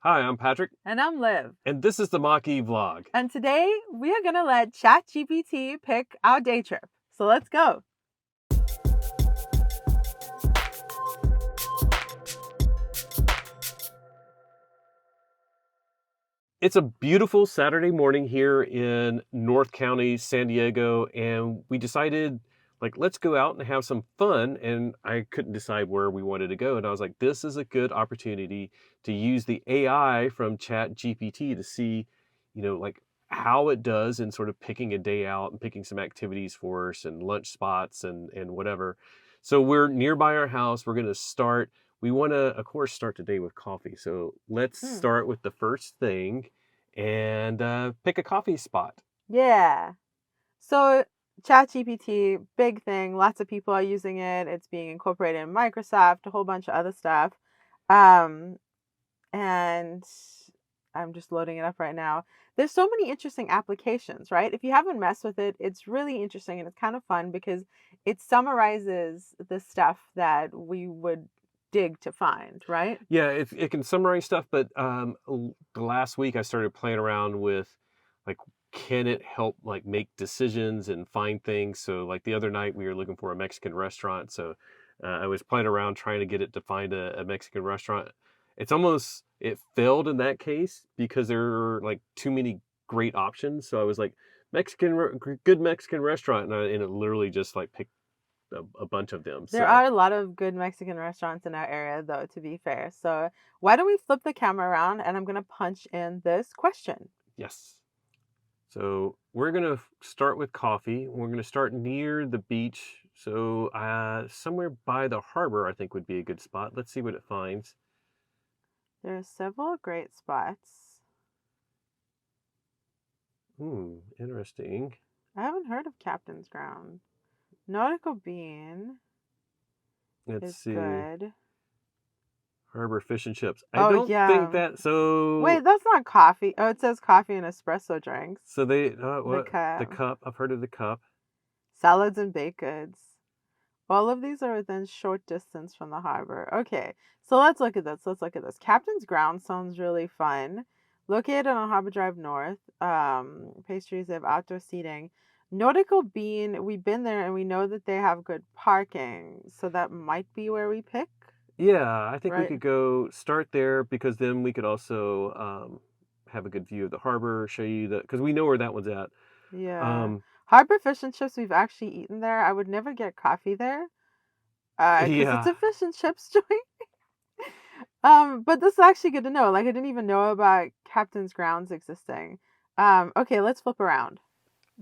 Hi, I'm Patrick, And I'm Liv. and this is the Mach-E vlog. And today we are going to let Chatgpt pick our day trip. So let's go. It's a beautiful Saturday morning here in North County, San Diego, and we decided, let's go out and have some fun. And I couldn't decide where we wanted to go. And I was like, this is a good opportunity to use the AI from ChatGPT to see, how it does in sort of picking a day out and picking some activities for us and lunch spots and whatever. So we're nearby our house. We're going to start. We want to, of course, start the day with coffee. So let's start with the first thing and pick a coffee spot. Yeah. So ChatGPT, big thing. Lots of people are using it. It's being incorporated in Microsoft, a whole bunch of other stuff. Um, and I'm just loading it up right now. There's so many interesting applications, right? If you haven't messed with it, it's really interesting and it's kind of fun because it summarizes the stuff that we would dig to find, right? Yeah, it can summarize stuff, but last week I started playing around with, like, can it help make decisions and find things? So like the other night we were looking for a Mexican restaurant, so I was playing around trying to get it to find a Mexican restaurant. It failed in that case because there were like too many great options. So I was like, good Mexican restaurant, and it literally just like picked a bunch of them. There So are a lot of good Mexican restaurants in our area, though, to be fair. So why don't we flip the camera around and I'm going to punch in this question. yes. So we're gonna start with coffee. We're gonna start near the beach. So somewhere by the harbor, I think would be a good spot. Let's see what it finds. There are several great spots. Interesting. I haven't heard of Captain's Ground. Nautical Bean Let's is see. good. Harbor Fish and Chips. I Oh, don't think yeah. that. So Wait, that's not coffee. Oh, it says coffee and espresso drinks. so they The what the cup. cup? I've heard of the cup. Salads and baked goods. All of these are within short distance from the harbor. Okay, so let's look at this. Let's look at this. Captain's Ground sounds really fun. Located on Harbor Drive North. Pastries, they have outdoor seating. Nautical Bean, we've been there and we know that they have good parking. So that might be where we pick, Yeah, I think we right? could go start there because then we could also have a good view of the harbor, show you because we know where that one's at. Yeah. Um, Harbor Fish and Chips, we've actually eaten there. I would never get coffee there. Because it's yeah. a fish and chips joint. But this is actually good to know. Like I didn't even know about Captain's Grounds existing. Okay, let's flip around.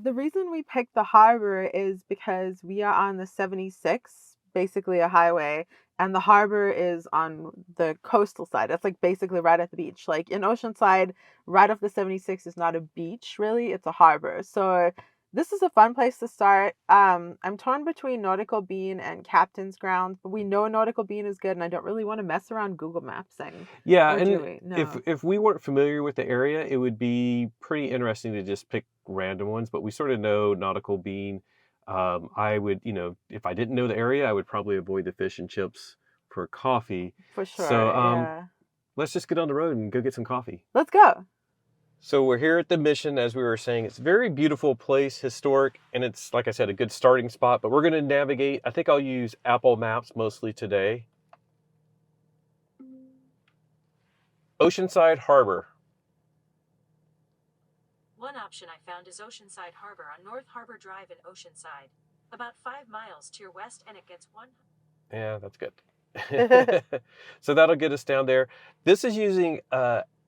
The reason we picked the harbor is because we are on the 76, basically a highway, and the harbor is on the coastal side. That's like basically right at the beach. Like in Oceanside, right off the 76 is not a beach really, it's a harbor. So this is a fun place to start. I'm torn between Nautical Bean and Captain's Grounds, but we know Nautical Bean is good, and I don't really want to mess around Google Mapsing. Yeah, Or do and we? if No. if we weren't familiar with the area, it would be pretty interesting to just pick random ones. But we sort of know Nautical Bean. I would, if I didn't know the area, I would probably avoid the fish and chips for coffee. For So sure, yeah. let's just get on the road and go get some coffee. Let's go. So we're here at the Mission, as we were saying. It's a very beautiful place, historic, and it's, like I said, a good starting spot. But we're going to navigate. I think I'll use Apple Maps mostly today. Oceanside Harbor. One option I found is Oceanside Harbor on North Harbor Drive in Oceanside. About 5 miles to your west, and it gets one. Yeah, that's good. So that'll get us down there. This is using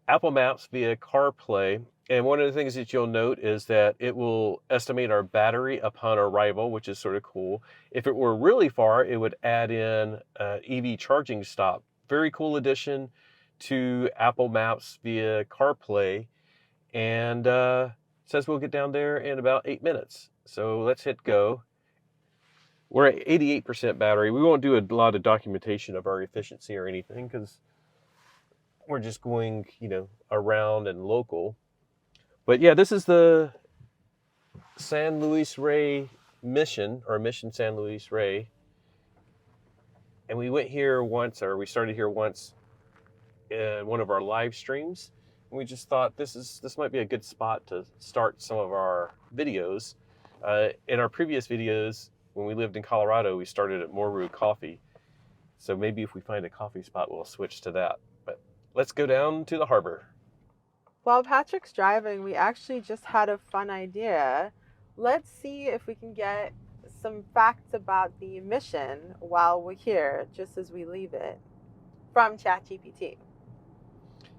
Apple Maps via CarPlay. And one of the things that you'll note is that it will estimate our battery upon arrival, which is sort of cool. If it were really far, it would add in EV charging stop. Very cool addition to Apple Maps via CarPlay. And says we'll get down there in about 8 minutes. So let's hit go. We're at 88% battery. We won't do a lot of documentation of our efficiency or anything because we're just going, around and local. But yeah, this is the San Luis Rey Mission, or Mission San Luis Rey. And we went here once, or we started here once in one of our live streams. And we just thought this might be a good spot to start some of our videos. In our previous videos, when we lived in Colorado, we started at Moru Coffee. So maybe if we find a coffee spot, we'll switch to that. But let's go down to the harbor. While Patrick's driving, we actually just had a fun idea. Let's see if we can get some facts about the mission while we're here, just as we leave it, from Chatgpt.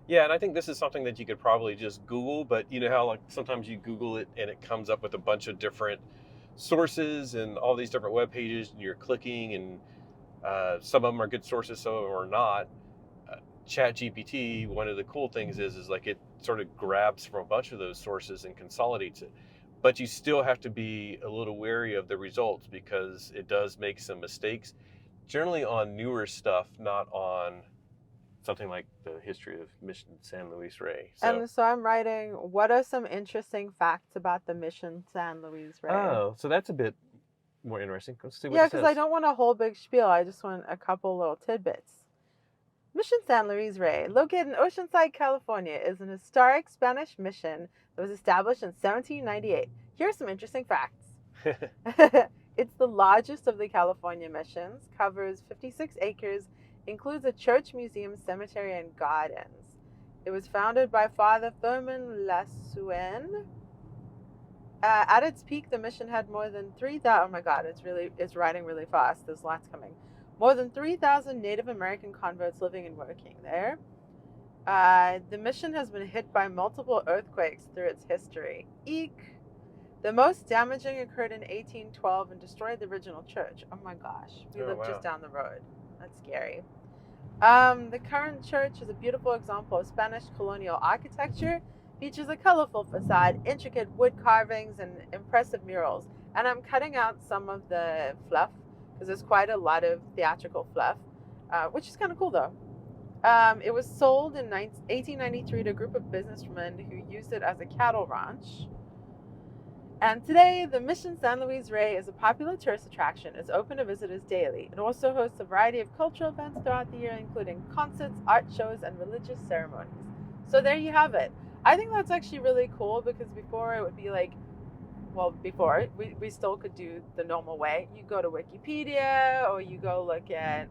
Yeah, and I think this is something that you could probably just Google, but you know how like sometimes you Google it and it comes up with a bunch of different sources and all these different web pages, and you're clicking, and some of them are good sources, some of them are not. Chatgpt, one of the cool things is like it sort of grabs from a bunch of those sources and consolidates it. But you still have to be a little wary of the results because it does make some mistakes, generally on newer stuff, not on something like the history of Mission San Luis Rey. And so I'm writing, what are some interesting facts about the Mission San Luis Rey? Oh, so that's a bit more interesting. Let's see what Yeah, it says. because I don't want a whole big spiel. I just want a couple little tidbits. Mission San Luis Rey, located in Oceanside, California, is an historic Spanish mission that was established in 1798. Here are some interesting facts. It's the largest of the California missions, covers 56 acres, includes a church, museum, cemetery, and gardens. It was founded by Father Thurman Lasuen. At its peak, the mission had more than 3,000. Oh my God, it's writing really fast. There's lots coming. More than 3,000 Native American converts living and working there. The mission has been hit by multiple earthquakes through its history. Eek! The most damaging occurred in 1812 and destroyed the original church. Oh my gosh, we live just down the road. That's scary. The current church is a beautiful example of Spanish colonial architecture. Features a colorful facade, intricate wood carvings, and impressive murals. And I'm cutting out some of the fluff because there's quite a lot of theatrical fluff, which is kind of cool though. It was sold in 1893 to a group of businessmen who used it as a cattle ranch. And today, the Mission San Luis Rey is a popular tourist attraction. It's open to visitors daily. It also hosts a variety of cultural events throughout the year, including concerts, art shows, and religious ceremonies. So there you have it. I think that's actually really cool because before it would be like, well, before we still could do the normal way. You go to Wikipedia or you go look at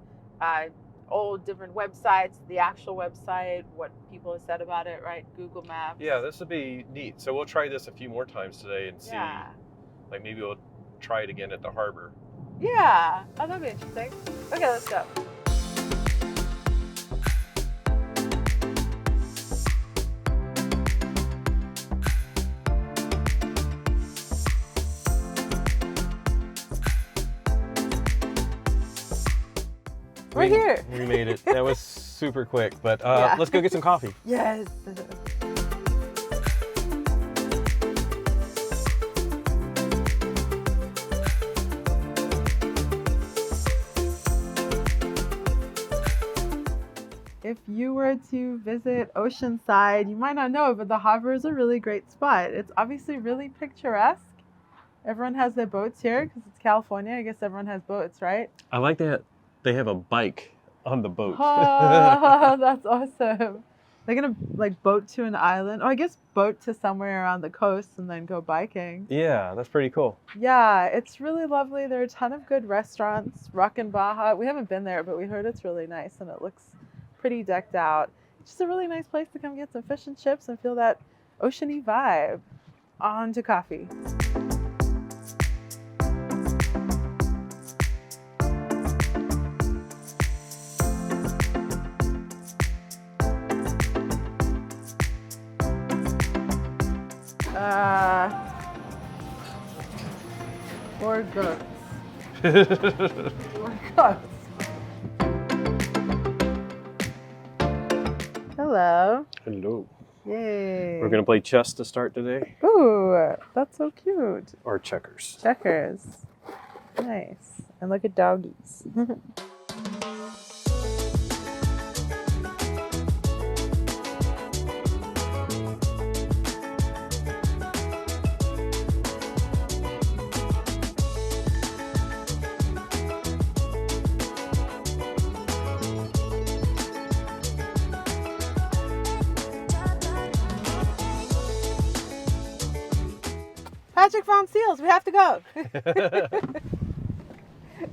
old different websites, the actual website, what people have said about it, right? Google Maps. Yeah, this would be neat. So we'll try this a few more times today and see. Yeah. Like maybe we'll try it again at the harbor. Yeah. Oh, that'd be interesting. Okay, let's go. We're here. We made it. That was super quick, but Yeah. let's go get some coffee. Yes. If you were to visit Oceanside, you might not know, but the harbor is a really great spot. It's obviously really picturesque. Everyone has their boats here because it's California. I guess everyone has boats, right? I like that they have a bike on the boat. Oh, that's awesome. They're gonna like boat to an island. Oh, I guess boat to somewhere around the coast and then go biking. Yeah, that's pretty cool. Yeah, it's really lovely. There are a ton of good restaurants. Rockin' Baja. We haven't been there, but we heard it's really nice and it looks pretty decked out. It's just a really nice place to come get some fish and chips and feel that oceany vibe. On to coffee. Or goats. Or goats. Hello. Hello. Yay. We're gonna play chess to start today, Ooh, that's so cute. or checkers. Checkers. Nice. And look at doggies. Patrick found seals. We have to go.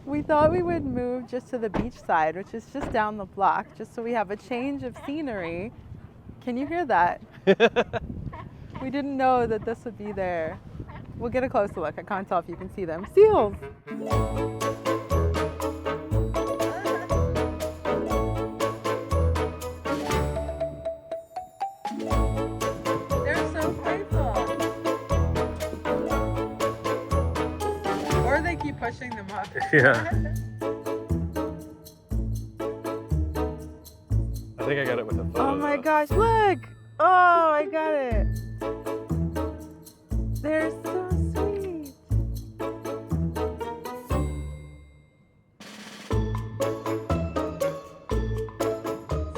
We thought we would move just to the beach side, which is just down the block, just so we have a change of scenery. Can you hear that? We didn't know that this would be there. We'll get a closer look. I can't tell if you can see them. Seals! They're so playful. Or they keep pushing them up. Yeah. I think I got it with a photo. Oh my gosh, look! Oh, I got it. They're so sweet.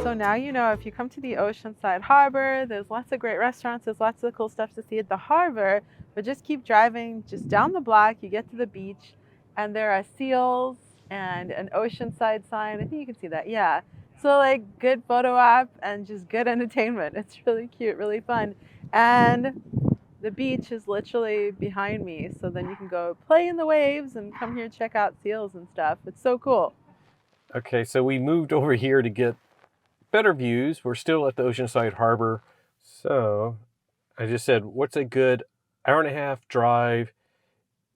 So now you know, if you come to the Oceanside Harbor, there's lots of great restaurants, there's lots of cool stuff to see at the harbor, but just keep driving just down the block, you get to the beach, and there are seals and an Oceanside sign. I think you can see that, yeah. So like good photo op and just good entertainment. It's really cute, really fun. And the beach is literally behind me. So then you can go play in the waves and come here check out seals and stuff. It's so cool. Okay, so we moved over here to get better views. We're still at the Oceanside Harbor. So I just said, what's a good hour-and-a-half drive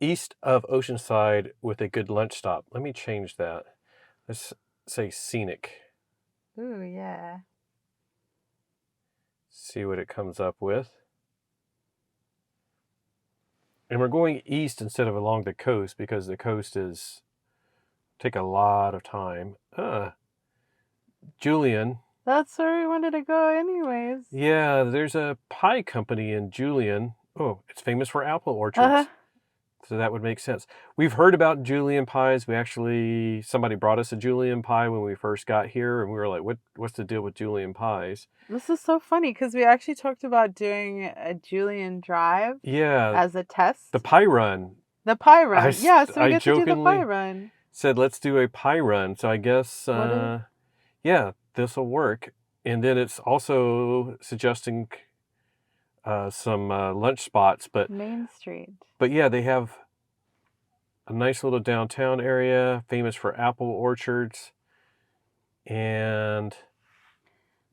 east of Oceanside with a good lunch stop? Let me change that. Let's say scenic. Ooh, yeah. See what it comes up with. And we're going east instead of along the coast because the coast is take a lot of time. Julian. That's where we wanted to go anyways. Yeah, there's a pie company in Julian. Oh, it's famous for apple orchards. So that would make sense. We've heard about Julian pies. Somebody brought us a Julian pie when we first got here, and we were like, what's the deal with Julian pies? This is so funny because we actually talked about doing a Julian drive as a test. The pie run. The pie run. So we get to do the pie run. Said, let's do a pie run. So I guess, this will work. And then it's also suggesting some lunch spots, but Main Street. But yeah, they have a nice little downtown area, famous for apple orchards. And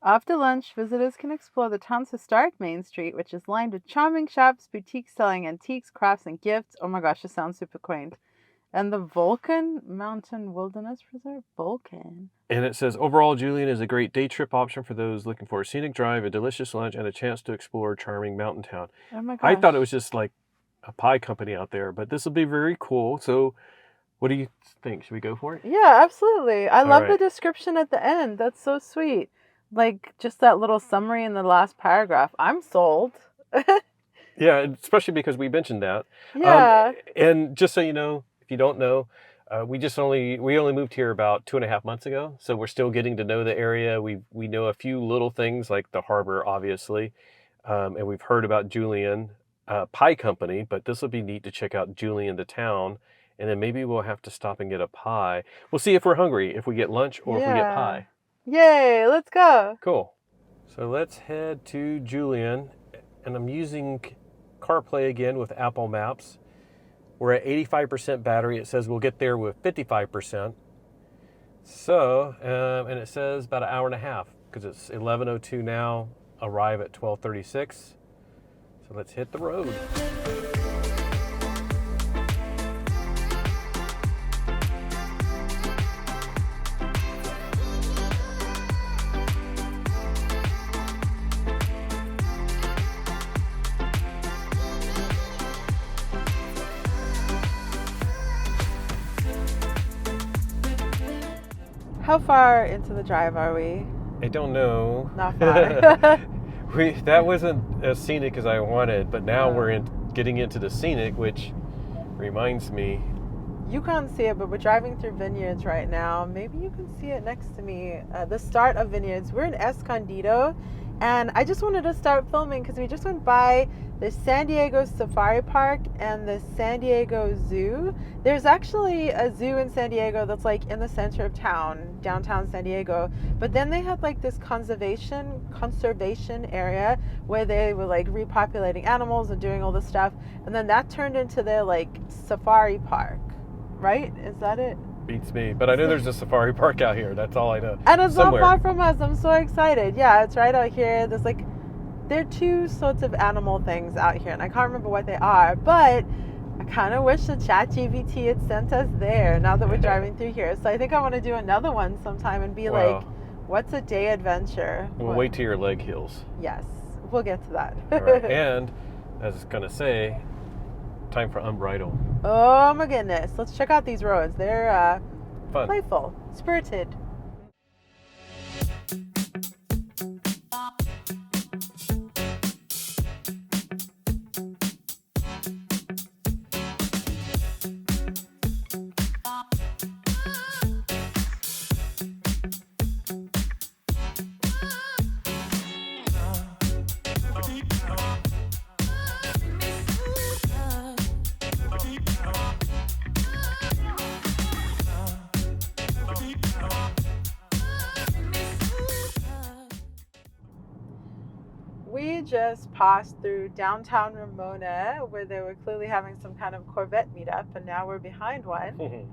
after lunch, visitors can explore the town's historic Main Street, which is lined with charming shops, boutiques selling antiques, crafts, and gifts. Oh my gosh, this sounds super quaint. And the Vulcan Mountain Wilderness Preserve. Vulcan. And it says, overall, Julian is a great day trip option for those looking for a scenic drive, a delicious lunch, and a chance to explore charming mountain town. Oh my gosh. I thought it was just like a pie company out there, but this will be very cool. So what do you think? Should we go for it? Yeah, absolutely. I love the right. description at the end. That's so sweet. Like just that little summary in the last paragraph. I'm sold. Yeah, especially because we mentioned that. Yeah. And just so you know, if you don't know, we only moved here about 2.5 months ago, so we're still getting to know the area. We know a few little things like the harbor, obviously, and we've heard about Julian Pie Company. But this will be neat to check out Julian the town, and then maybe we'll have to stop and get a pie. We'll see if we're hungry, if we get lunch or if we get pie. Yay! Let's go. Cool. So let's head to Julian, and I'm using CarPlay again with Apple Maps. We're at 85% battery. It says we'll get there with 55%. So, and it says about an hour and a half because it's 11:02 now. Arrive at 12:36. So let's hit the road. How far into the drive are we? I don't know. Not far. That wasn't as scenic as I wanted, but now we're getting into the scenic, which reminds me. You can't see it, but we're driving through vineyards right now. Maybe you can see it next to me. The start of vineyards. We're in Escondido, And I just wanted to start filming because we just went by the San Diego Safari Park and the San Diego Zoo. There's actually a zoo in San Diego that's like in the center of town, downtown San Diego. But then they had like this conservation area where they were like repopulating animals and doing all this stuff. And then that turned into their like safari park, right? Is that it? Beats me. But I know there's a safari park out here. That's all I know. And it's Somewhere. not far from us. I'm so excited. Yeah, it's right out here. There's like, there are two sorts of animal things out here, and I can't remember what they are, but I kind of wish that Chatgpt had sent us there now that we're driving through here. So I think I want to do another one sometime and be like, what's a day adventure? We'll wait till your leg heals. Yes, we'll get to that. All right. And, as I was going to say, time for Unbridled. Oh my goodness. Let's check out these roads. They're Fun. playful, spirited. We just passed through downtown Ramona, where they were clearly having some kind of Corvette meetup, and now we're behind one.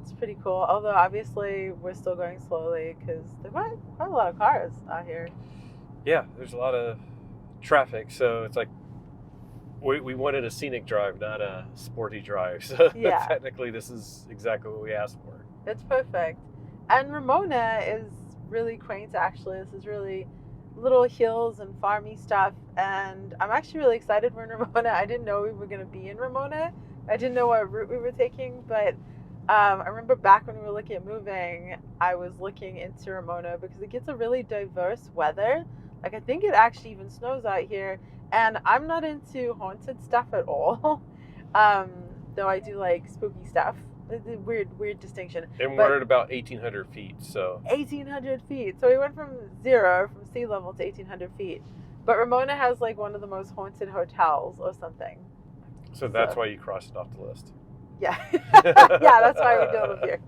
It's pretty cool, although obviously we're still going slowly because there's quite a lot of cars out here. Yeah, there's a lot of traffic, so it's like we wanted a scenic drive, not a sporty drive. So Yeah. technically this is exactly what we asked for. It's perfect. And Ramona is really quaint, actually. This is really little hills and farmy stuff, and I'm actually really excited we're in Ramona. I didn't know we were going to be in Ramona. I didn't know what route we were taking, but I remember back when we were looking at moving, I was looking into Ramona because it gets a really diverse weather. Like, I think it actually even snows out here, and I'm not into haunted stuff at all. Though I do like spooky stuff. It's a weird distinction. And we're at about 1,800 feet, so. 1,800 feet. So we went from sea level to 1,800 feet. But Ramona has like one of the most haunted hotels or something. So that's why you crossed it off the list. Yeah. Yeah, that's why we don't live here.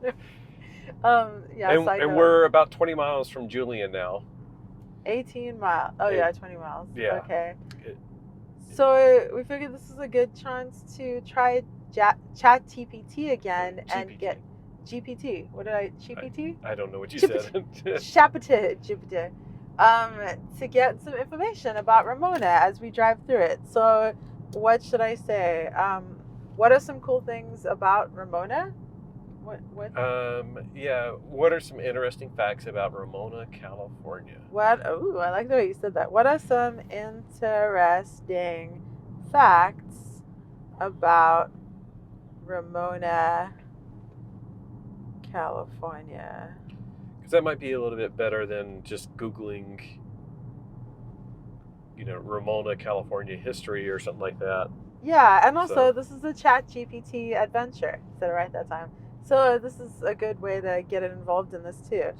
And we're about 20 miles from Julian now. 18 miles. Oh, yeah, 20 miles. Yeah. Okay. So we figured this is a good chance to try Chatgpt again and get GPT. What did I? GPT? I don't know what you said. Chatgpt. To get some information about Ramona as we drive through it. So, what should I say? What are some cool things about Ramona? What? Yeah. What are some interesting facts about Ramona, California? Oh, I like the way you said that. What are some interesting facts about Ramona, California? Because that might be a little bit better than just Googling, Ramona, California history or something like that. Yeah, and also this is a Chatgpt adventure. Said it right that time. So this is a good way to get it involved in this too.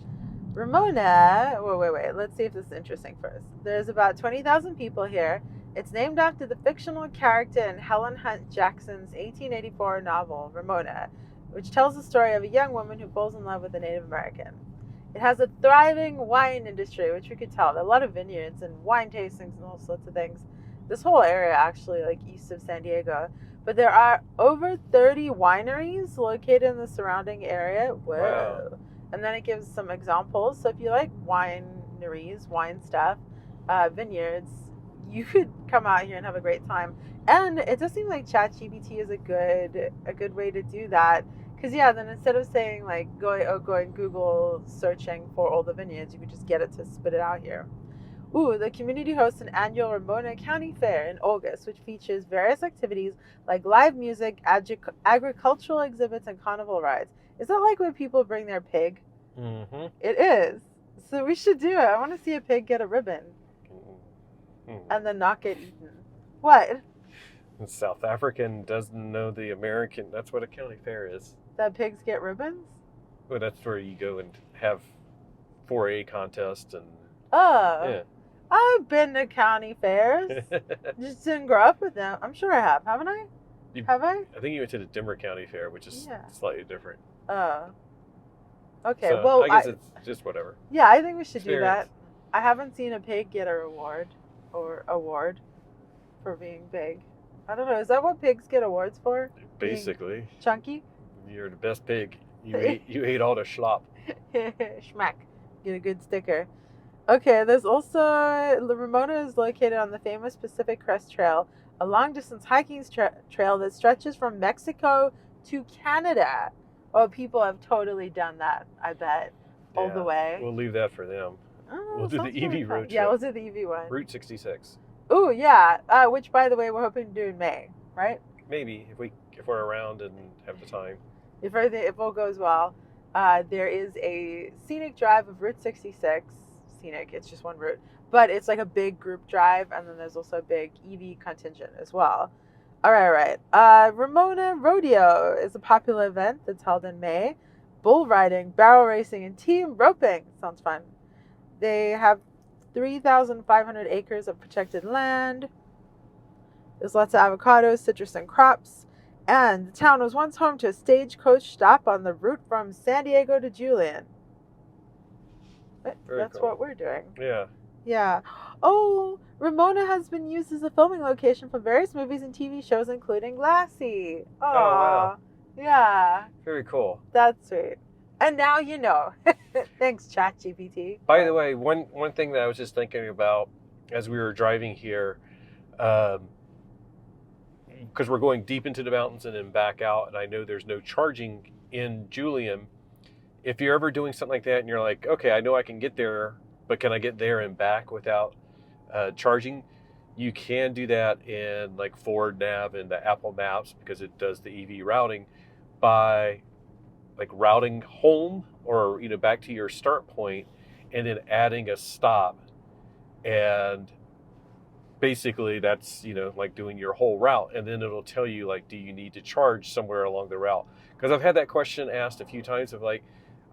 Ramona, wait. Let's see if this is interesting first. There's about 20,000 people here. It's named after the fictional character in Helen Hunt Jackson's 1884 novel, Ramona, which tells the story of a young woman who falls in love with a Native American. It has a thriving wine industry, which we could tell. There are a lot of vineyards and wine tastings and all sorts of things. This whole area, actually, like east of San Diego. But there are over 30 wineries located in the surrounding area. Whoa. Wow. And then it gives some examples. So if you like wineries, wine stuff, vineyards, you could come out here and have a great time. And it does seem like Chatgpt is a good way to do that. Because, yeah, then instead of saying, like, going Google searching for all the vineyards, you could just get it to spit it out here. Ooh, the community hosts an annual Ramona County Fair in August, which features various activities like live music, agricultural exhibits, and carnival rides. Is that like when people bring their pig? Mm-hmm. It is. So we should do it. I want to see a pig get a ribbon and then not get eaten. What? The South African doesn't know the American. That's what a county fair is. That pigs get ribbons? Well, that's where you go and have 4A contests and. Oh. Yeah. I've been to county fairs. Just didn't grow up with them. I'm sure I have. Haven't I? Have I? I think you went to the Denver County Fair, which is slightly different. Oh. Okay. So well, I guess it's just whatever. Yeah, I think we should do Experience. that. I haven't seen a pig get a reward or award for being big. I don't know. Is that what pigs get awards for? Basically, Being chunky. you're the best pig. You ate all the schlop. Schmack. Get a good sticker. Okay, there's also Ramona is located on the famous Pacific Crest Trail, a long-distance hiking trail that stretches from Mexico to Canada. Oh, people have totally done that, I bet, all the way. We'll leave that for them. Oh, We'll do the EV road trip. Yeah, we'll do the EV one. Route 66. Ooh, yeah. Which, by the way, we're hoping to do in May, right? Maybe if we're around and have the time. If all goes well, there is a scenic drive of Route 66. Scenic, it's just one route, but it's like a big group drive, and then there's also a big EV contingent as well. All right. Ramona Rodeo is a popular event that's held in May. Bull riding, barrel racing, and team roping. Sounds fun. They have 3,500 acres of protected land. There's lots of avocados, citrus, and crops. And the town was once home to a stagecoach stop on the route from San Diego to Julian. That's cool. What we're doing. Yeah. Oh, Ramona has been used as a filming location for various movies and TV shows, including Lassie. Oh, wow. Yeah. Very cool. That's sweet. And now you know. Thanks, Chatgpt. By the way, one thing that I was just thinking about as we were driving here, because we're going deep into the mountains and then back out, and I know there's no charging in Julian. If you're ever doing something like that and you're like, okay, I know I can get there, but can I get there and back without charging? You can do that in like Ford Nav and the Apple Maps, because it does the EV routing, by like routing home or back to your start point and then adding a stop. And basically that's like doing your whole route, and then it'll tell you like, do you need to charge somewhere along the route? Because I've had that question asked a few times of like,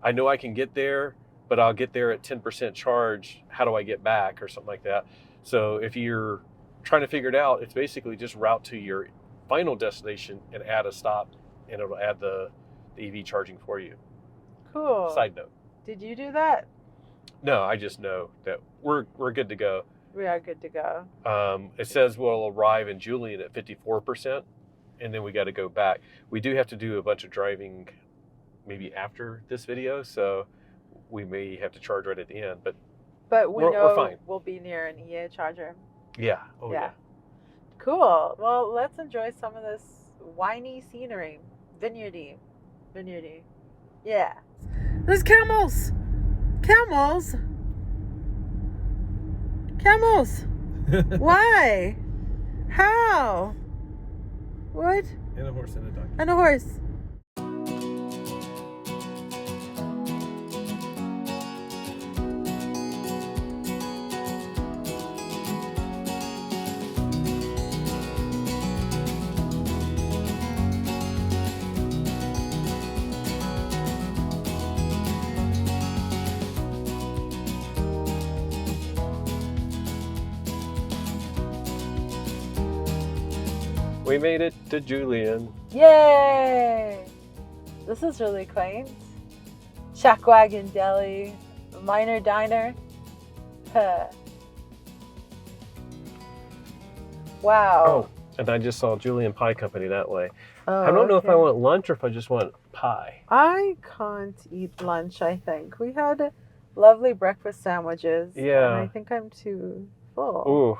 I know I can get there, but I'll get there at 10% charge. How do I get back, or something like that? So if you're trying to figure it out, it's basically just route to your final destination and add a stop, and it'll add the EV charging for you. Cool. Side note. Did you do that? No, I just know that we're good to go. We are good to go. It says we'll arrive in Julian at 54%, and then we got to go back. We do have to do a bunch of driving maybe after this video, so we may have to charge right at the end, but we're fine. We'll be near an EA charger. Yeah. Oh yeah. Cool. Well, let's enjoy some of this winey scenery. Vineyardy. Yeah. There's camels. Why? How? What? And a horse and a donkey. And a horse. We made it to Julian. Yay! This is really quaint. Shackwagon Deli, Minor Diner. Huh. Wow. Oh, and I just saw Julian Pie Company that way. I don't know if I want lunch or if I just want pie. I can't eat lunch, I think. We had lovely breakfast sandwiches. Yeah. And I think I'm too full. Ooh,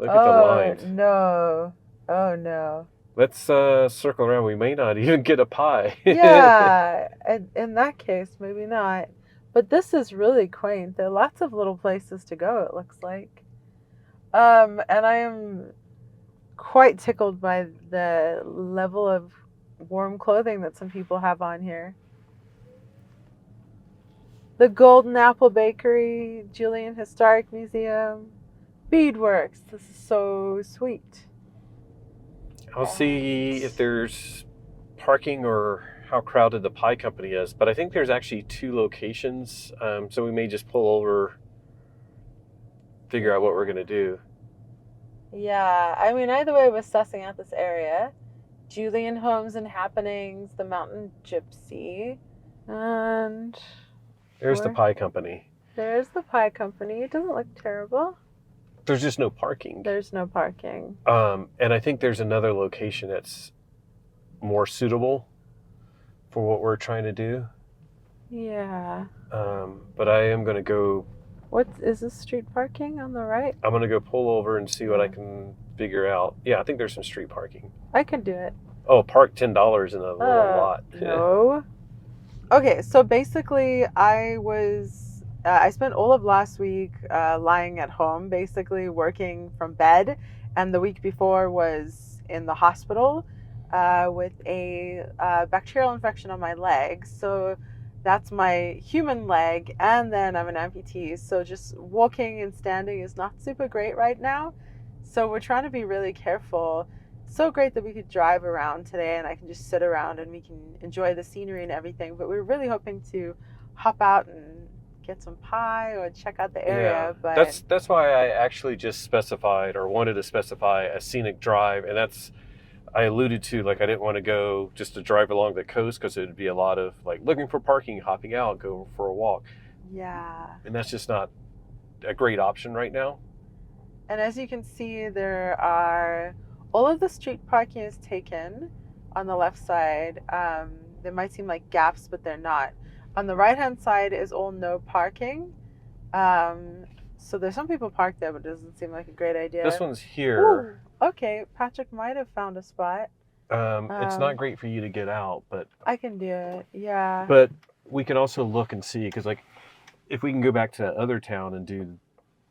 look at the lines. No. Oh, no. Let's circle around. We may not even get a pie. Yeah, in that case, maybe not. But this is really quaint. There are lots of little places to go, it looks like. And I am quite tickled by the level of warm clothing that some people have on here. The Golden Apple Bakery, Julian Historic Museum, Beadworks. This is so sweet. I'll see if there's parking or how crowded the pie company is, but I think there's actually 2 locations, so we may just pull over figure out what we're going to do. Yeah, I mean, either way, we're sussing out this area. Julian Homes and Happenings, the Mountain Gypsy, and There's the Where? Pie Company. there's the Pie Company. It doesn't look terrible. There's just no parking. There's no parking. And I think there's another location that's more suitable for what we're trying to do. Yeah. But I am going to go. What is this street parking on the right? I'm going to go pull over and see what I Yeah. can figure out. Yeah, I think there's some street parking. I can do it. Oh, park $10 in a little lot. No. Okay, so basically, I spent all of last week lying at home, basically working from bed, and the week before was in the hospital with a bacterial infection on my leg. So that's my human leg, and then I'm an amputee. So just walking and standing is not super great right now. So we're trying to be really careful. So great that we could drive around today and I can just sit around and we can enjoy the scenery and everything. But we were really hoping to hop out and get some pie or check out the area. Yeah, But that's why I actually just specified or wanted to specify a scenic drive, and that's I alluded to, like, I didn't want to go just to drive along the coast because it would be a lot of like looking for parking, hopping out, go for a walk, yeah. and that's just not a great option right now. And as you can see, there are all of the street parking is taken on the left side. There might seem like gaps, but they're not. On the right hand side is all no parking. So there's some people parked there, but it doesn't seem like a great idea. This one's here. Ooh, okay, Patrick might have found a spot. It's not great for you to get out, but I can do it. Yeah. but we can also look and see, because like if we can go back to that other town and do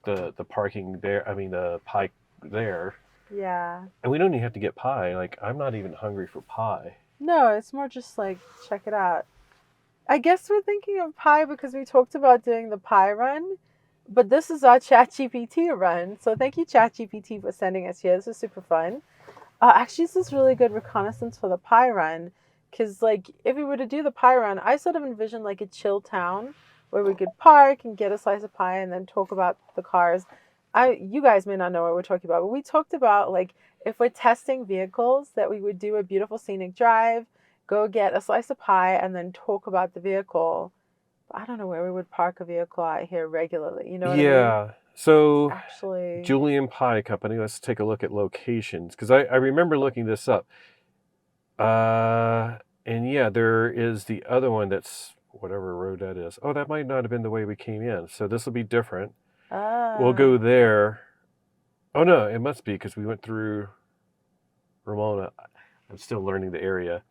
the parking there, I mean the pie there, Yeah. and we don't even have to get pie. Like, I'm not even hungry for pie. No, it's more just like check it out. I guess we're thinking of pie because we talked about doing the pie run, but this is our Chatgpt run. So thank you, Chatgpt, for sending us here. This is super fun. Actually, this is really good reconnaissance for the pie run, because like if we were to do the pie run, I sort of envisioned like a chill town where we could park and get a slice of pie and then talk about the cars. You guys may not know what we're talking about, but we talked about like if we're testing vehicles that we would do a beautiful scenic drive, go get a slice of pie, and then talk about the vehicle. I don't know where we would park a vehicle out here regularly. You know what I mean? Yeah. So Actually, Julian Pie Company. Let's take a look at locations, because I remember looking this up. And yeah, there is the other one that's whatever road that is. Oh, that might not have been the way we came in. So this will be different. We'll go there. Oh no, it must be because we went through Ramona. I'm still learning the area.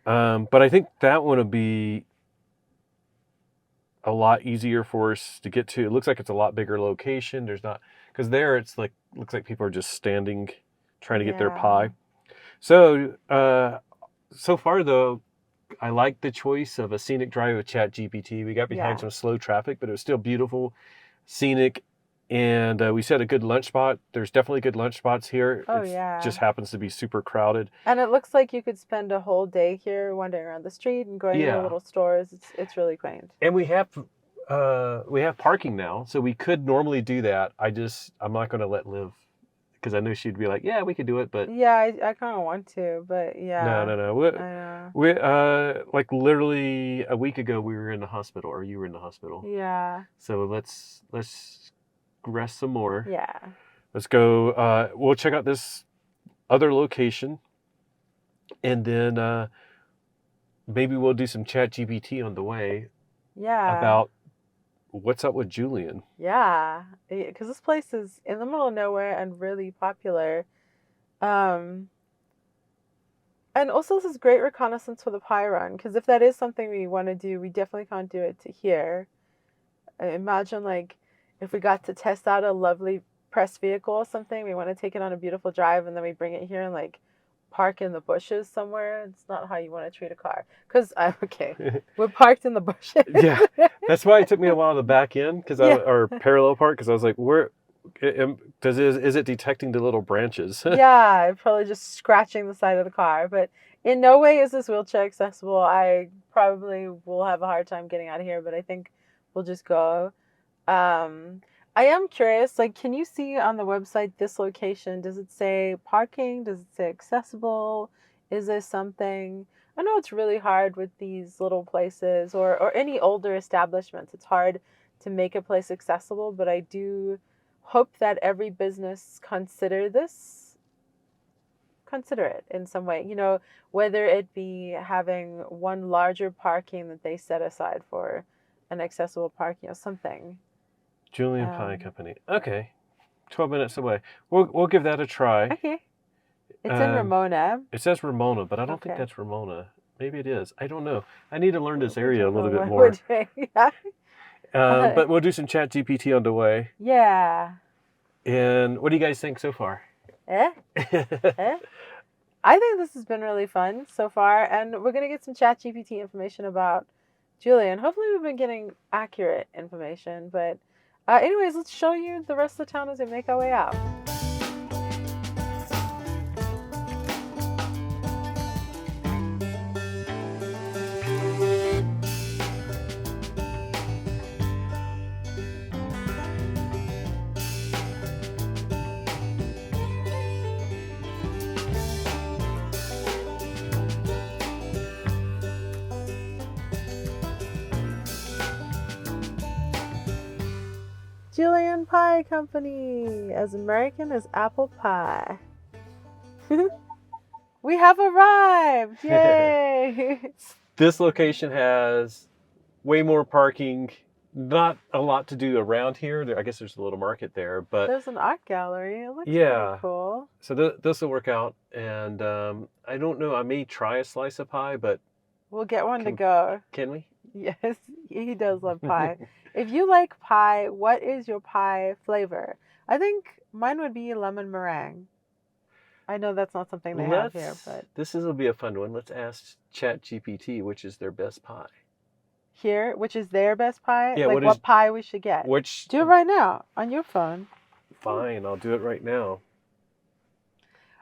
But I think that one will be a lot easier for us to get to. It looks like it's a lot bigger location. There's not, because there it's like looks like people are just standing trying to get their pie. So so far though, I like the choice of a scenic drive with Chatgpt. We got behind some slow traffic, but it was still beautiful, scenic, and we set a good lunch spot. There's definitely good lunch spots here. It just happens to be super crowded. And it looks like you could spend a whole day here wandering around the street and going to little stores. It's really quaint. And we have parking now, so we could normally do that. I'm not going to let Liv, because I know she'd be like, yeah, we could do it, but yeah, I kind of want to, but yeah. No. We like literally a week ago we were in the hospital, or you were in the hospital. Yeah. So let's rest some more. Yeah. Let's go. We'll check out this other location, and then maybe we'll do some Chatgpt on the way. Yeah. About what's up with Julian. Yeah, because this place is in the middle of nowhere and really popular. And also this is great reconnaissance for the pie run, because if that is something we want to do, we definitely can't do it to here. Imagine like if we got to test out a lovely press vehicle or something, we want to take it on a beautiful drive, and then we bring it here and like park in the bushes somewhere. It's not how you want to treat a car. Because we're parked in the bushes. Yeah, that's why it took me a while to back in, or parallel park, because I was like, where is it detecting the little branches? Yeah, probably just scratching the side of the car. But in no way is this wheelchair accessible. I probably will have a hard time getting out of here, but I think we'll just go. I am curious, like, can you see on the website this location? Does it say parking? Does it say accessible? Is there something? I know it's really hard with these little places or any older establishments. It's hard to make a place accessible, but I do hope that every business consider it in some way, whether it be having one larger parking that they set aside for an accessible parking or something. Julian Pie Company. Okay, 12 minutes away. We'll give that a try. Okay. It's in Ramona. It says Ramona, but I don't think Okay. that's Ramona. Maybe it is. I don't know. I need to learn this area a little bit What more. we're doing. Yeah. But we'll do some Chatgpt on the way. Yeah. And what do you guys think so far? Eh? I think this has been really fun so far, and we're going to get some Chatgpt information about Julian. Hopefully we've been getting accurate information, but anyways, let's show you the rest of the town as we make our way out. Julian Pie Company, as American as apple pie. We have arrived! Yay! This location has way more parking. Not a lot to do around here. I guess there's a little market there, but there's an art gallery. It looks yeah, pretty cool. So this will work out. And I don't know. I may try a slice of pie, but we'll get one to go. Can we? Yes, he does love pie. If you like pie, what is your pie flavor? I think mine would be lemon meringue. I know that's not something they have here, but this will be a fun one. Let's ask ChatGPT which is their best pie. Here, which is their best pie? Yeah, like what pie we should get. Do it right now on your phone. Fine, I'll do it right now.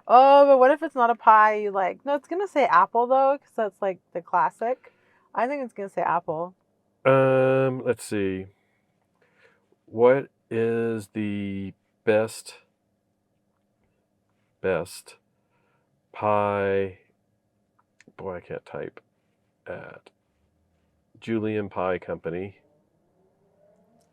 Oh, but what if it's not a pie you like? No, it's gonna say apple though, because that's like the classic. I think it's gonna say apple. Let's see. What is the best pie? Boy, I can't type. At Julian Pie Company.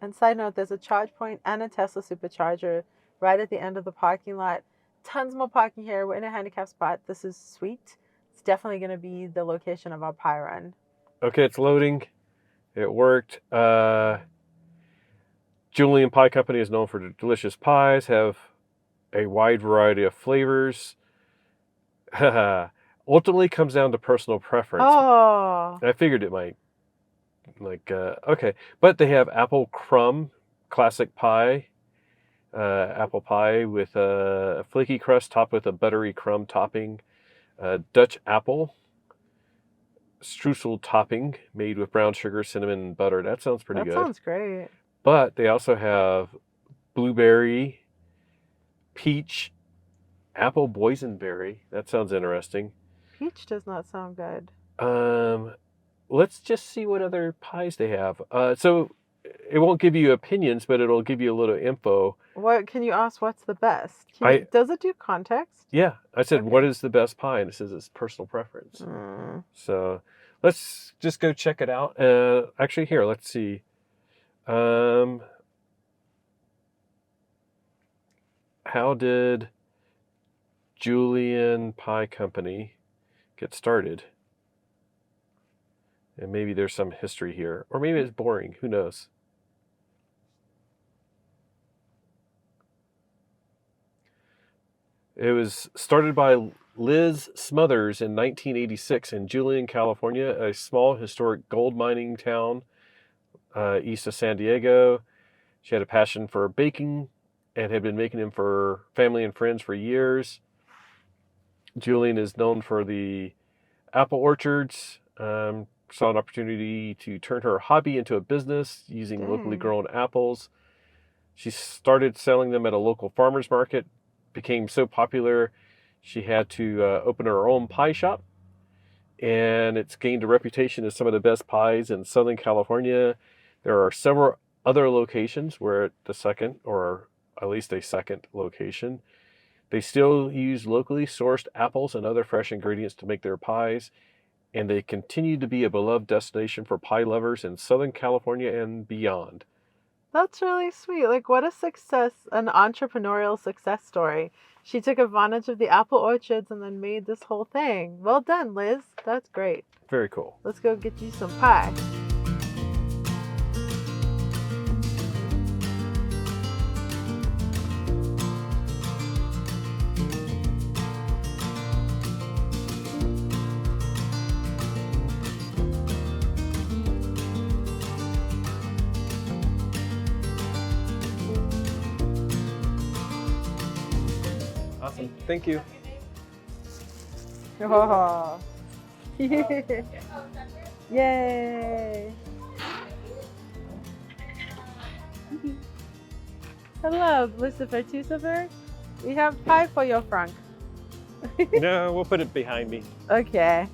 And side note, there's a charge point and a Tesla supercharger right at the end of the parking lot. Tons more parking here. We're in a handicap spot. This is sweet. It's definitely going to be the location of our pie run. Okay, it's loading. It worked. Julian Pie Company is known for delicious pies, have a wide variety of flavors. Ultimately comes down to personal preference. Oh. I figured it might. Okay. But they have apple crumb, classic pie, apple pie with a flaky crust topped with a buttery crumb topping, Dutch apple, streusel topping made with brown sugar, cinnamon, and butter. That sounds pretty good. That sounds great. But they also have blueberry, peach, apple boysenberry. That sounds interesting. Peach does not sound good. Let's just see what other pies they have. So it won't give you opinions, but it'll give you a little info. What can you ask? What's the best? Does it do context? Yeah, I said, okay. What is the best pie? And it says it's personal preference. So let's just go check it out. Actually, here, let's see. How did Julian Pie Company get started? And maybe there's some history here. Or maybe it's boring. Who knows? It was started by Liz Smothers in 1986 in Julian, California, a small historic gold mining town east of San Diego. She had a passion for baking and had been making them for family and friends for years. Julian is known for the apple orchards. Saw an opportunity to turn her hobby into a business using locally grown apples. She started selling them at a local farmer's market, became so popular she had to open her own pie shop, and it's gained a reputation as some of the best pies in Southern California. There are several other locations, we're at the second, or at least a second location. They still use locally sourced apples and other fresh ingredients to make their pies, and they continue to be a beloved destination for pie lovers in Southern California and beyond. That's really sweet. Like, what a success, an entrepreneurial success story. She took advantage of the apple orchards and then made this whole thing. Well done, Liz. That's great. Very cool. Let's go get you some pie. Awesome. Thank you. Oh. Yay. Hello, Lucifer Tucifer. We have pie for your Frank. No, we'll put it behind me. Okay.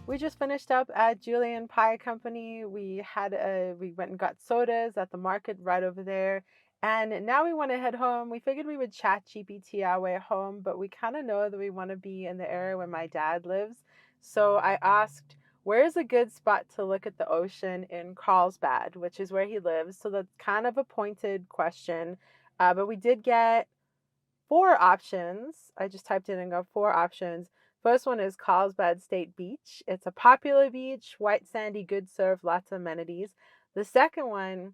We just finished up at Julian Pie Company. We went and got sodas at the market right over there. And now we want to head home. We figured we would Chatgpt our way home, but we kind of know that we want to be in the area where my dad lives. So I asked, where's a good spot to look at the ocean in Carlsbad, which is where he lives. So that's kind of a pointed question. But we did get 4 options. I just typed in and got 4 options. First one is Carlsbad State Beach. It's a popular beach, white sandy, good surf, lots of amenities. The second one,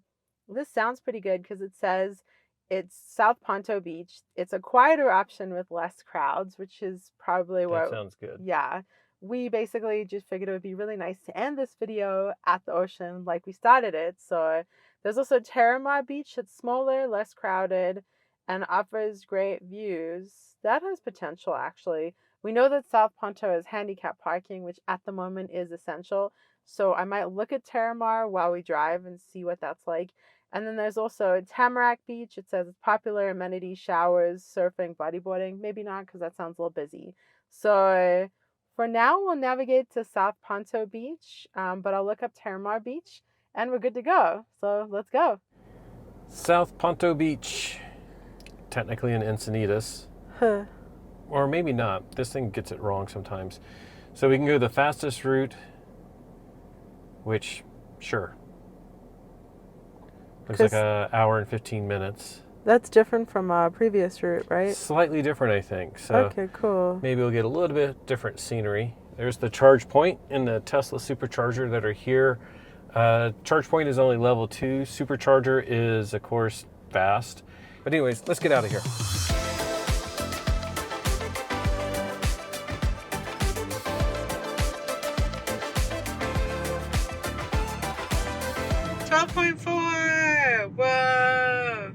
this sounds pretty good because it says it's South Ponto Beach. It's a quieter option with less crowds, which is probably what... That sounds good. Yeah. We basically just figured it would be really nice to end this video at the ocean like we started it. So there's also Terramar Beach. It's smaller, less crowded, and offers great views. That has potential, actually. We know that South Ponto has handicap parking, which at the moment is essential. So I might look at Terramar while we drive and see what that's like. And then there's also Tamarack Beach. It says it's popular, amenities, showers, surfing, bodyboarding. Maybe not because that sounds a little busy. So for now, we'll navigate to South Ponto Beach, but I'll look up Terramar Beach and we're good to go. So let's go. South Ponto Beach, technically in Encinitas. Huh. Or maybe not. This thing gets it wrong sometimes. So we can go the fastest route, which, sure. Looks like an hour and 15 minutes. That's different from a previous route, right? Slightly different, I think. So okay, cool. maybe we'll get a little bit different scenery. There's the charge point and the Tesla supercharger that are here. Charge point is only level 2. Supercharger is, of course, fast. But anyways, let's get out of here. 12.4! Whoa!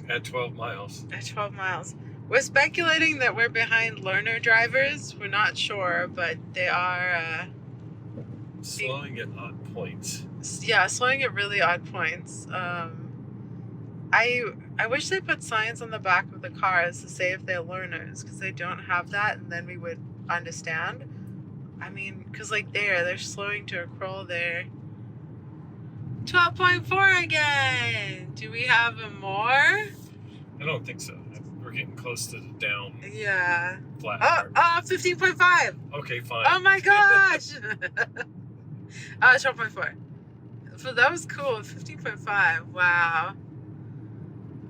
At 12 miles. At 12 miles. We're speculating that we're behind learner drivers. We're not sure, but they are... Slowing at odd points. Yeah, slowing at really odd points. I wish they put signs on the back of the cars to say if they're learners, because they don't have that, and then we would understand. I mean, because like they're slowing to a crawl there. 12.4 again! Do we have more? I don't think so. We're getting close to the down. Yeah. Flat. Oh, 15.5! Okay, fine. Oh my gosh! 12.4. So that was cool. 15.5. Wow.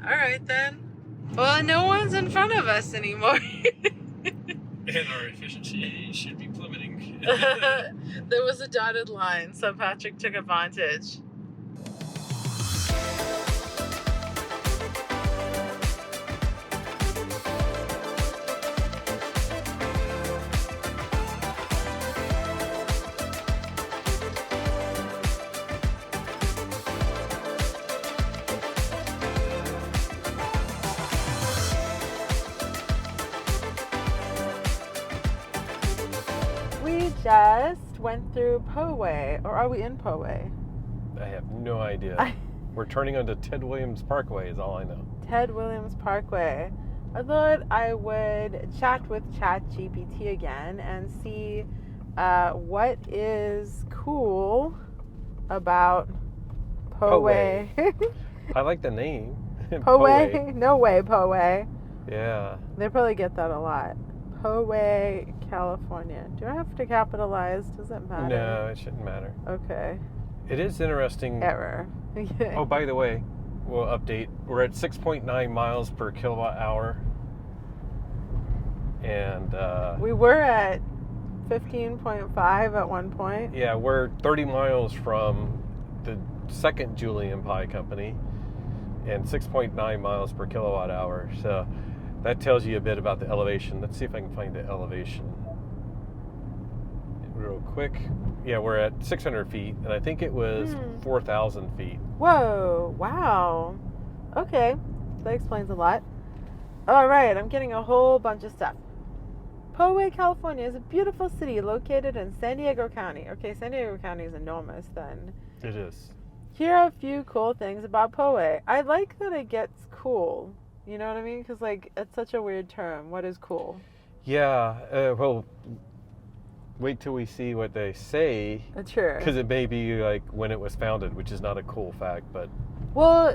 Alright then. Well, no one's in front of us anymore. And our efficiency should be plummeting. There was a dotted line, so Patrick took advantage. We just went through Poway, or are we in Poway? I have no idea. We're turning onto Ted Williams Parkway is all I know. Ted Williams Parkway. I thought I would chat with Chatgpt again and see what is cool about Poway. I like the name. Poway? No way, Poway. Yeah. They probably get that a lot. Poway, California. Do I have to capitalize? Does it matter? No, it shouldn't matter. Okay. It is interesting. Error. Oh, by the way, we'll update. We're at 6.9 miles per kilowatt hour. And we were at 15.5 at one point. yeah, we're 30 miles from the second Julian Pie Company and 6.9 miles per kilowatt hour. So that tells you a bit about the elevation. Let's see if I can find the elevation real quick. Yeah, we're at 600 feet, and I think it was 4,000 feet. Whoa, wow. Okay, that explains a lot. All right, I'm getting a whole bunch of stuff. Poway, California is a beautiful city located in San Diego County. Okay, San Diego County is enormous then. It is. Here are a few cool things about Poway. I like that it gets cool. You know what I mean? Because, like, it's such a weird term. What is cool? Yeah, well, wait till we see what they say. Sure. Because it may be like when it was founded, which is not a cool fact, but... Well,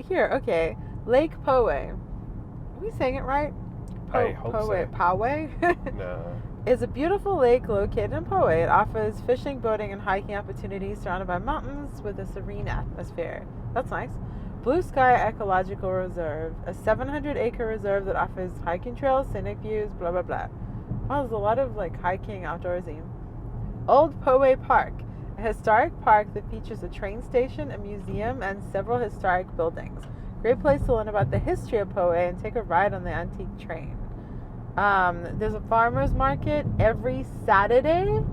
here, okay. Lake Poway. Are we saying it right? I hope Poway. so. Poway? No. Is a beautiful lake located in Poway. It offers fishing, boating, and hiking opportunities surrounded by mountains with a serene atmosphere. That's nice. Blue Sky Ecological Reserve, a 700-acre reserve that offers hiking trails, scenic views, blah, blah, blah. Wow, there's a lot of, like, hiking outdoorsy. Old Poway Park, a historic park that features a train station, a museum, and several historic buildings. Great place to learn about the history of Poway and take a ride on the antique train. There's a farmer's market every Saturday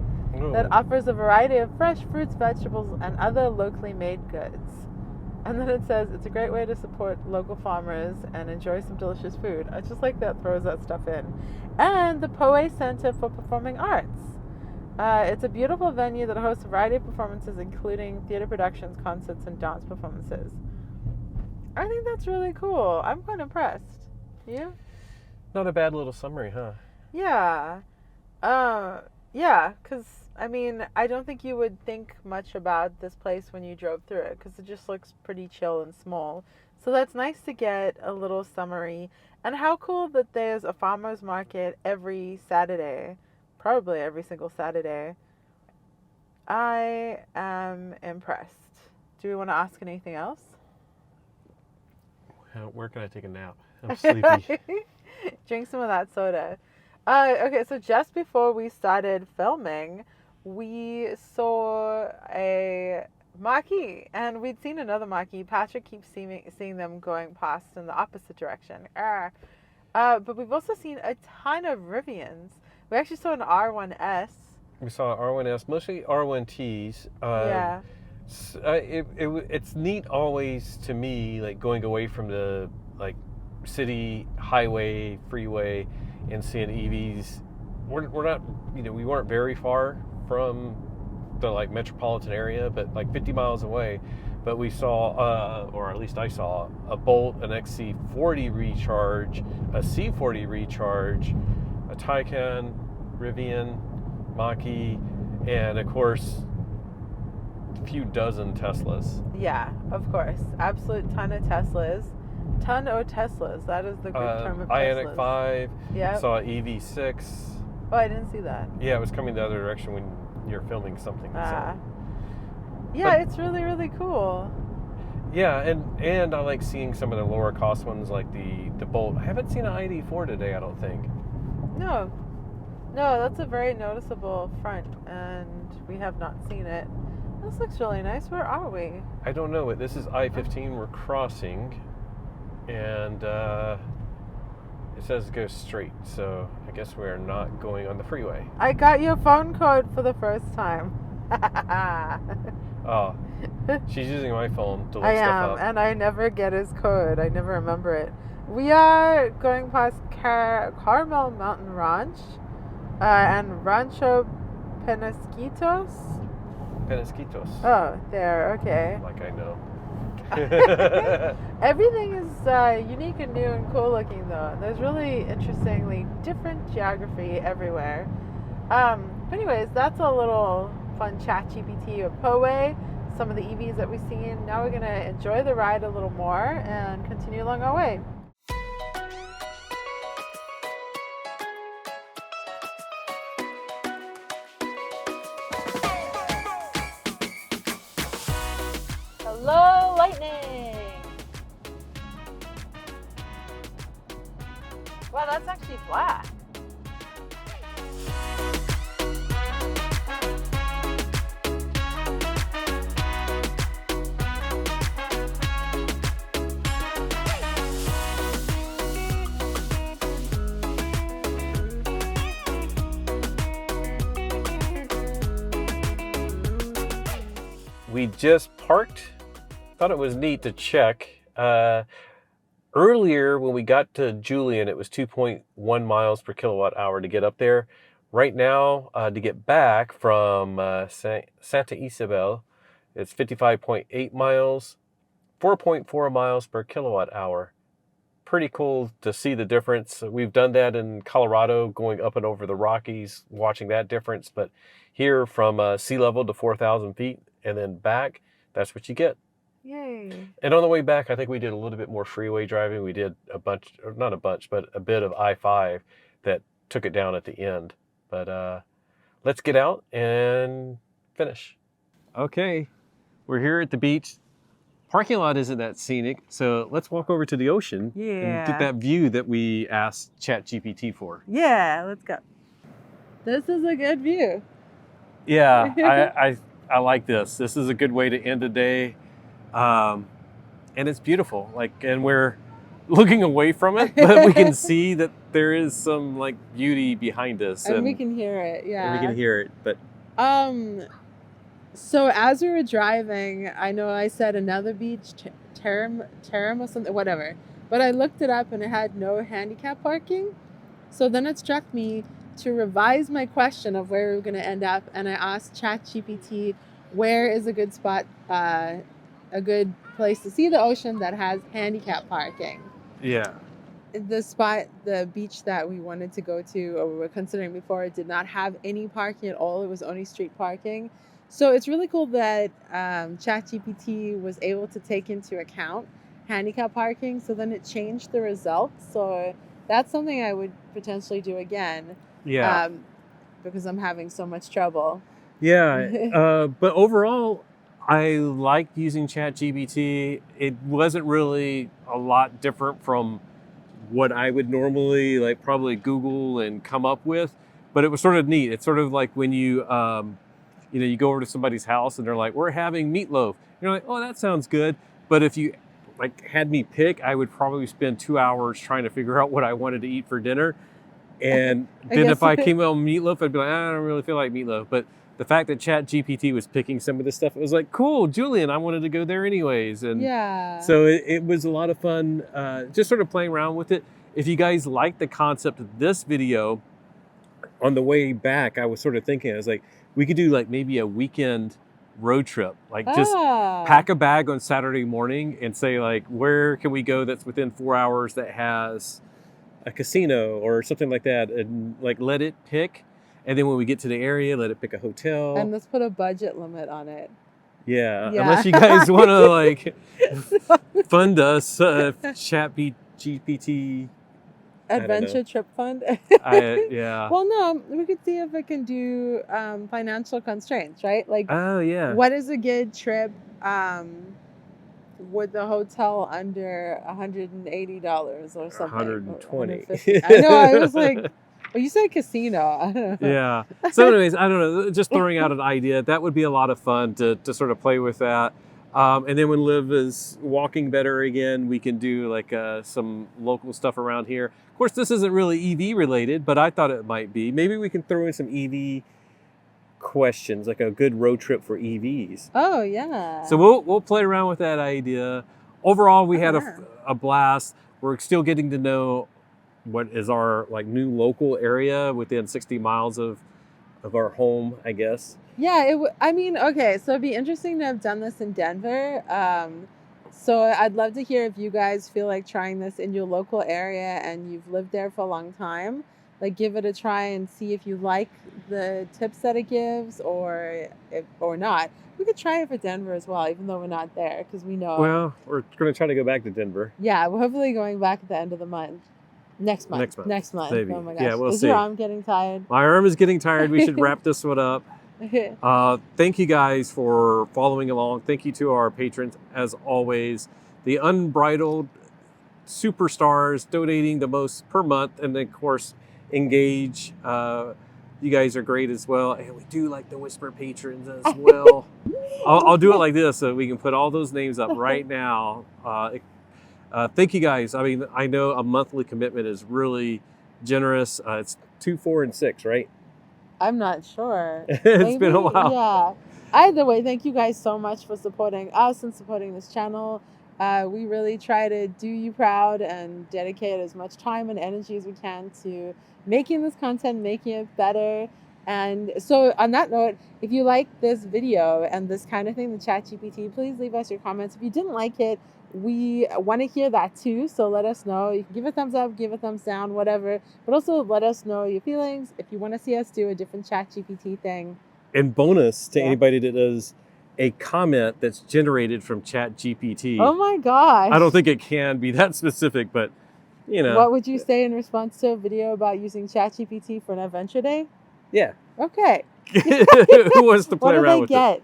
that offers a variety of fresh fruits, vegetables, and other locally made goods. And then it says it's a great way to support local farmers and enjoy some delicious food. I just like that throws that stuff in. And the Poway Center for Performing Arts. It's a beautiful venue that hosts a variety of performances, including theater productions, concerts, and dance performances. I think that's really cool. I'm quite impressed. You? Not a bad little summary, huh? Yeah. Yeah, because, I mean, I don't think you would think much about this place when you drove through it, because it just looks pretty chill and small. So that's nice to get a little summary. And how cool that there's a farmer's market every Saturday. Probably every single Saturday. I am impressed. Do we want to ask anything else? Where can I take a nap? I'm sleepy. Drink some of that soda. Okay, so just before we started filming, we saw a Mach-E, and we'd seen another Mach-E. Patrick keeps seeing them going past in the opposite direction. But we've also seen a ton of Rivians. We actually saw an R1S. We saw R1S, mostly R1Ts. Yeah. It's neat always to me, like going away from the like city highway, freeway, and seeing EVs. We're not, we weren't very far from the like metropolitan area, but like 50 miles away. But we saw, or at least I saw, a Bolt, an XC40 recharge, a C40 recharge, a Taycan, Rivian, Mach-E, and of course, a few dozen Teslas. Yeah, of course. Absolute ton of Teslas. Ton of Teslas. That is the Greek term of Teslas. Ioniq 5. Yep. Saw EV6. Oh, I didn't see that. Yeah, it was coming the other direction when you're filming something. Yeah, But, it's really, really cool. Yeah, and I like seeing some of the lower cost ones like the Bolt. I haven't seen an ID4 today, I don't think. No, that's a very noticeable front, and we have not seen it. This looks really nice. Where are we? I don't know. This is I-15 we're crossing, and it says go straight, so I guess we're not going on the freeway. I got your phone code for the first time. Oh, she's using my phone to look I stuff am, up. and I never get his code. I never remember it. We are going past Carmel Mountain Ranch and Rancho Penasquitos. Penasquitos. Oh, there, okay. Like I know. Everything is unique and new and cool looking, though. There's really interestingly different geography everywhere. But anyways, that's a little fun Chatgpt of Poway. some of the EVs that we've seen. Now we're going to enjoy the ride a little more and continue along our way. Hello, lightning! Wow, that's actually black. We just parked. Thought it was neat to check. Earlier, when we got to Julian, it was 2.1 miles per kilowatt hour to get up there. Right now, to get back from Santa Isabel, it's 55.8 miles, 4.4 miles per kilowatt hour. Pretty cool to see the difference. We've done that in Colorado, going up and over the Rockies, watching that difference. But here from sea level to 4,000 feet and then back, that's what you get. Yay. And on the way back, I think we did a little bit more freeway driving. We did a bunch, or not a bunch, but a bit of I-5 that took it down at the end. But let's get out and finish. Okay, we're here at the beach. Parking lot isn't that scenic, so let's walk over to the ocean and get that view that we asked Chatgpt for. Yeah, let's go. This is a good view. Yeah, I like this. This is a good way to end the day. And it's beautiful. And we're looking away from it, but we can see that there is some beauty behind us. And we can hear it, yeah. And we can hear it, but so as we were driving, I know I said another beach, Tarim or something, whatever. But I looked it up and it had no handicap parking. So then it struck me to revise my question of where we were going to end up. And I asked ChatGPT, where is a good spot, a good place to see the ocean that has handicap parking? Yeah. The beach that we wanted to go to, or we were considering before, did not have any parking at all. It was only street parking. So it's really cool that ChatGPT was able to take into account handicap parking. So then it changed the results. So that's something I would potentially do again. Yeah. Because I'm having so much trouble. Yeah. But overall, I liked using ChatGPT. It wasn't really a lot different from what I would normally probably Google and come up with, but it was sort of neat. It's sort of like when you you go over to somebody's house and they're like, we're having meatloaf. You're like, oh, that sounds good. But if you had me pick, I would probably spend 2 hours trying to figure out what I wanted to eat for dinner. And then if I came out with meatloaf, I'd be like, I don't really feel like meatloaf. But the fact that ChatGPT was picking some of this stuff, it was like, cool, Julian, I wanted to go there anyways. And so it was a lot of fun, just sort of playing around with it. If you guys like the concept of this video, on the way back, I was sort of thinking, I was like, we could do maybe a weekend road trip. Just pack a bag on Saturday morning and say where can we go that's within 4 hours that has a casino or something like that, and let it pick. And then when we get to the area, let it pick a hotel. And let's put a budget limit on it. Yeah. Unless you guys want to fund us, ChatGPT Adventure Trip Fund. Yeah. Well, no, we could see if it can do financial constraints, right? Oh yeah. What is a good trip with the hotel under $180 or something? 120. I know. I was like, well, you said casino. I don't know. Yeah. So anyways, I don't know. Just throwing out an idea. That would be a lot of fun to sort of play with that. And then when Liv is walking better again, we can do some local stuff around here. Of course, this isn't really EV related, but I thought it might be. Maybe we can throw in some EV questions, like a good road trip for EVs. Oh yeah. So we'll play around with that idea. Overall, we had a blast. We're still getting to know what is our new local area within 60 miles of our home, I guess. Yeah, okay, so it'd be interesting to have done this in Denver. So I'd love to hear if you guys feel like trying this in your local area and you've lived there for a long time. like give it a try and see if you like the tips that it gives or not. We could try it for Denver as well, even though we're not there, because we know. Well, we're going to try to go back to Denver. Yeah, we're hopefully going back at the end of the month. Next month. Maybe. Oh my gosh. Yeah, we'll Is see. your arm getting tired? My arm is getting tired. We should wrap this one up. Thank you guys for following along. Thank you to our patrons, as always. The unbridled superstars donating the most per month. And then, of course, Engage. You guys are great as well. And we do like the Whisper patrons as well. I'll do it like this so we can put all those names up right now. Thank you guys. I mean, I know a monthly commitment is really generous. It's 2, 4, and 6, right? I'm not sure. It's been a while. Yeah. Either way, thank you guys so much for supporting us and supporting this channel. We really try to do you proud and dedicate as much time and energy as we can to making this content, making it better. And so on that note, if you like this video and this kind of thing, the Chatgpt, please leave us your comments. If you didn't like it, we want to hear that too. So let us know. You can give a thumbs up, give a thumbs down, whatever. But also let us know your feelings. If you want to see us do a different Chatgpt thing. And bonus to anybody that does a comment that's generated from Chatgpt. Oh my gosh. I don't think it can be that specific, but you know. What would you say in response to a video about using Chatgpt for an adventure day? Yeah. Okay. Who wants to play around with it? What do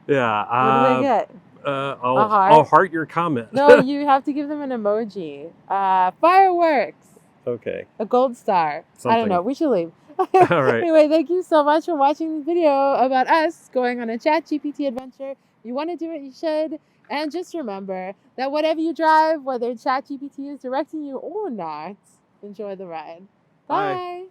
they get? Yeah. What do they get? I'll heart your comment. No, you have to give them an emoji. Fireworks. Okay. A gold star. I don't know. We should leave. All right. Anyway, thank you so much for watching this video about us going on a Chatgpt adventure. If you want to do it, you should. And just remember that whatever you drive, whether Chatgpt is directing you or not, enjoy the ride. Bye.